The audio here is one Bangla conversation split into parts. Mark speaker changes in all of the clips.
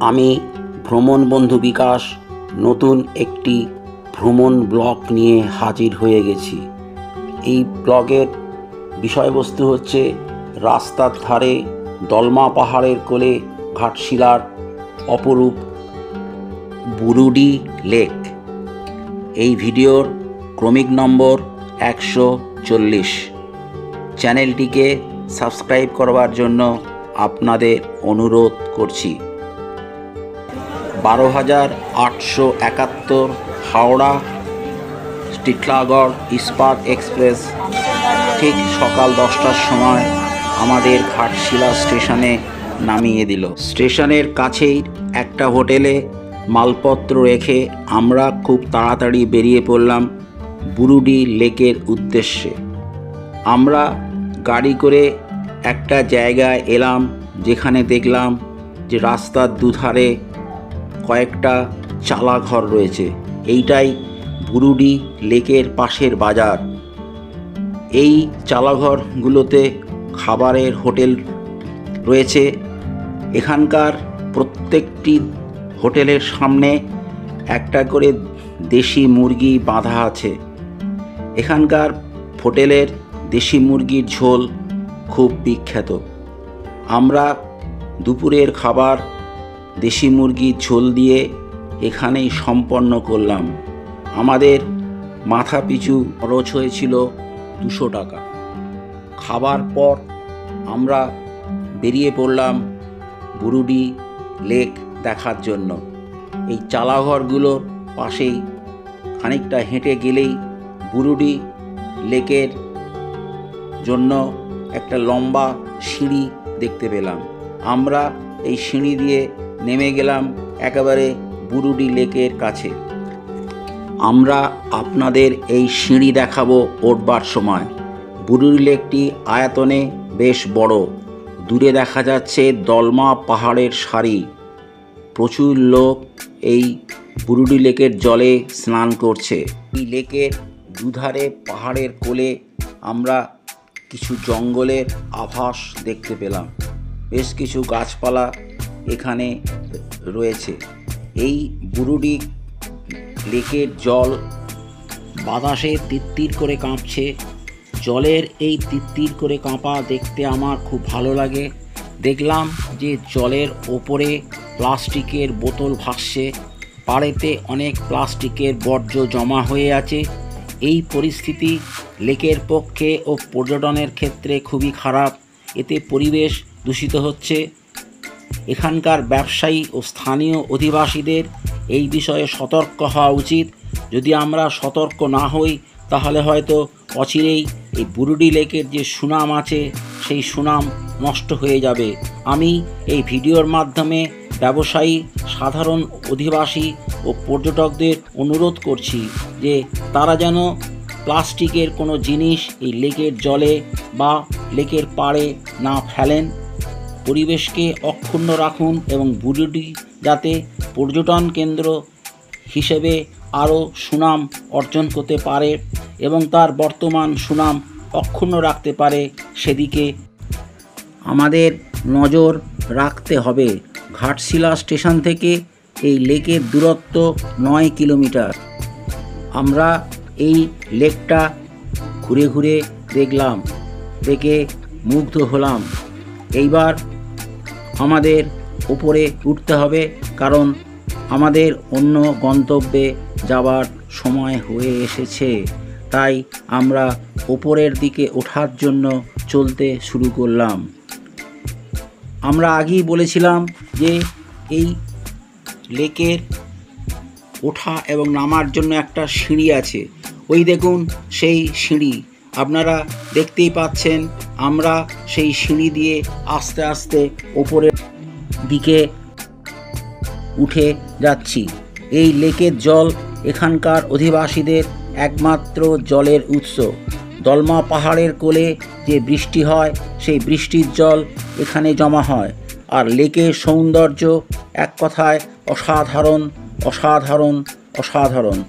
Speaker 1: আমি ভ্রমণ বন্ধু বিকাশ নতুন একটি ভ্রমণ ব্লগ নিয়ে হাজির হয়ে গেছি। এই ব্লগের বিষয়বস্তু হচ্ছে রাস্তার ধারে দলমা পাহাড়ের কোলে ঘাটশিলার অপরূপ বুরুডি লেক। এই ভিডিওর ক্রমিক নম্বর 140। চ্যানেলটিকে সাবস্ক্রাইব করবার জন্য আপনাদের অনুরোধ করছি। 12,871 হাওড়া টিটলাগড় ইস্পাত এক্সপ্রেস ঠিক সকাল 10টার সময় আমাদের ঘাটশিলা স্টেশনে নামিয়ে দিল। স্টেশনের কাছেই একটা হোটেলে মালপত্র রেখে আমরা খুব তাড়াতাড়ি বেরিয়ে পড়লাম বুরুডি লেকের উদ্দেশ্যে। আমরা গাড়ি করে একটা জায়গায় এলাম যেখানে দেখলাম যে রাস্তার দুধারে কয়েকটা চালাঘর রয়েছে। এইটাই বুরুডি লেকের পাশের বাজার। এই চালাঘরগুলোতে খাবারের হোটেল রয়েছে। এখানকার প্রত্যেকটি হোটেলের সামনে একটা করে দেশি মুরগি বাঁধা আছে। এখানকার হোটেলের দেশি মুরগির ঝোল খুব বিখ্যাত। আমরা দুপুরের খাবার দেশি মুরগির ঝোল দিয়ে এখানেই সম্পন্ন করলাম। আমাদের মাথা পিছু খরচ হয়েছিল 200 টাকা। খাবার পর আমরা বেরিয়ে পড়লাম বুরুডি লেক দেখার জন্য। এই চালাঘরগুলোর পাশেই খানিকটা হেঁটে গেলেই বুরুডি লেকের জন্য একটা লম্বা সিঁড়ি দেখতে পেলাম। আমরা এই সিঁড়ি দিয়ে নেমে গেলাম একেবারে বুরুডি লেকের কাছে। আমরা আপনাদের এই সিঁড়ি দেখাবো ওঠবার সময়। বুরুডি লেকটি আয়তনে বেশ বড়। দূরে দেখা যাচ্ছে দলমা পাহাড়ের সারি। প্রচুর লোক এই বুরুডি লেকের জলে স্নান করছে। এই লেকের দুধারে পাহাড়ের কোলে আমরা কিছু জঙ্গলের আভাস দেখতে পেলাম। বেশ কিছু গাছপালা এখানে রয়েছে। এই বুরুডি লেকের জল বাতাসে তিত্তির করে কাঁপছে। জলের এই তিত্তির করে কাঁপা দেখতে আমার খুব ভালো লাগে। দেখলাম যে জলের ওপরে প্লাস্টিকের বোতল ভাসছে। পাড়েতে অনেক প্লাস্টিকের বর্জ্য জমা হয়ে আছে। এই পরিস্থিতি লেকের পক্ষে ও পর্যটনের ক্ষেত্রে খুবই খারাপ। এতে পরিবেশ দূষিত হচ্ছে। এখানকার ব্যবসায়ী ও স্থানীয় অধিবাসীদের এই বিষয়ে সতর্ক হওয়া উচিত। যদি আমরা সতর্ক না হই তাহলে হয়তো অচিরেই এই বুরুডি লেকের যে সুনাম আছে সেই সুনাম নষ্ট হয়ে যাবে। আমি এই ভিডিওর মাধ্যমে ব্যবসায়ী, সাধারণ অধিবাসী ও পর্যটকদের অনুরোধ করছি যে তারা যেন প্লাস্টিকের কোনো জিনিস এই লেকের জলে বা লেকের পাড়ে না ফেলেন। পরিবেশকে অক্ষুণ্ণ রাখুন এবং বুরুডি যাতে পর্যটন কেন্দ্র হিসেবে আরও সুনাম অর্জন করতে পারে এবং তার বর্তমান সুনাম অক্ষুণ্ণ রাখতে পারে সেদিকে আমাদের নজর রাখতে হবে। ঘাটশিলা স্টেশন থেকে এই লেকের দূরত্ব 9 কিলোমিটার। আমরা এই লেকটা ঘুরে ঘুরে দেখলাম, দেখে মুগ্ধ হলাম। এইবার আমাদের উপরে উঠতে হবে, কারণ আমাদের অন্য গন্তব্যে যাবার সময় হয়ে এসেছে। তাই আমরা ওপরের দিকে ওঠার জন্য চলতে শুরু করলাম। আমরা আগেই বলেছিলাম যে এই লেকের ওঠা এবং নামার জন্য একটা সিঁড়ি আছে। ওই দেখুন সেই সিঁড়ি আপনারা দেখতেই পাচ্ছেন। আমরা সেই সিঁড়ি দিয়ে আস্তে আস্তে ওপরের দিকে উঠে যাচ্ছি। এই লেকের জল এখানকার অধিবাসীদের একমাত্র জলের উৎস। দলমা পাহাড়ের কোলে যে বৃষ্টি হয় সেই বৃষ্টির জল এখানে জমা হয়। আর লেকের সৌন্দর্য এক কথায় অসাধারণ অসাধারণ অসাধারণ।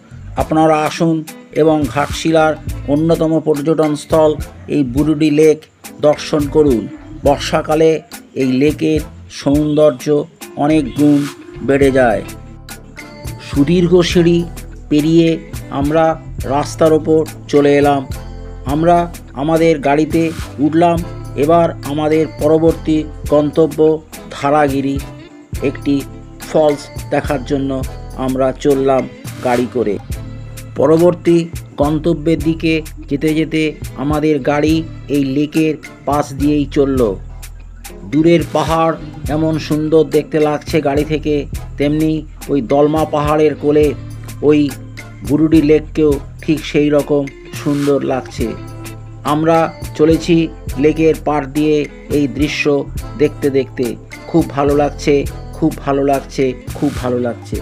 Speaker 1: আপনারা আসুন এবং ঘাটশিলার অন্যতম পর্যটন স্থল এই বুরুডি লেক দর্শন করুন। বর্ষাকালে এই লেকের সৌন্দর্য অনেক গুণ বেড়ে যায়। সুদীর্ঘ সিঁড়ি পেরিয়ে আমরা রাস্তার ওপর চলে এলাম। আমরা আমাদের গাড়িতে উঠলাম। এবার আমাদের পরবর্তী গন্তব্য ধারাগিরি। একটি ফলস দেখার জন্য আমরা চললাম গাড়ি করে। পরবর্তী গন্তব্যের দিকে যেতে যেতে আমাদের গাড়ি এই লেকের পাশ দিয়েই চলল। দূরের পাহাড় এমন সুন্দর দেখতে লাগছে গাড়ি থেকে, তেমনি ওই দলমা পাহাড়ের কোলে ওই বুরুডি লেককেও ঠিক সেই রকম সুন্দর লাগছে। আমরা চলেছি লেকের পাড় দিয়ে এই দৃশ্য দেখতে দেখতে। খুব ভালো লাগছে, খুব ভালো লাগছে, খুব ভালো লাগছে।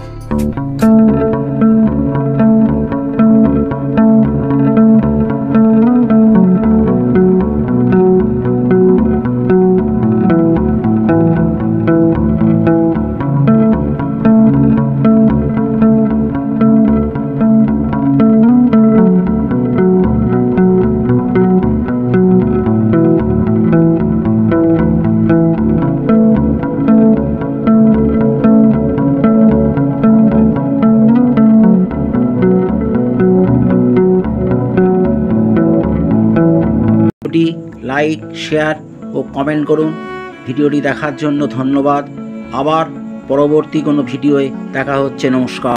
Speaker 1: ভিডিওটি লাইক, শেয়ার ও কমেন্ট করুন। ভিডিওটি দেখার জন্য ধন্যবাদ। আবার পরবর্তী কোনো ভিডিওয়ে দেখা হচ্ছে। নমস্কার।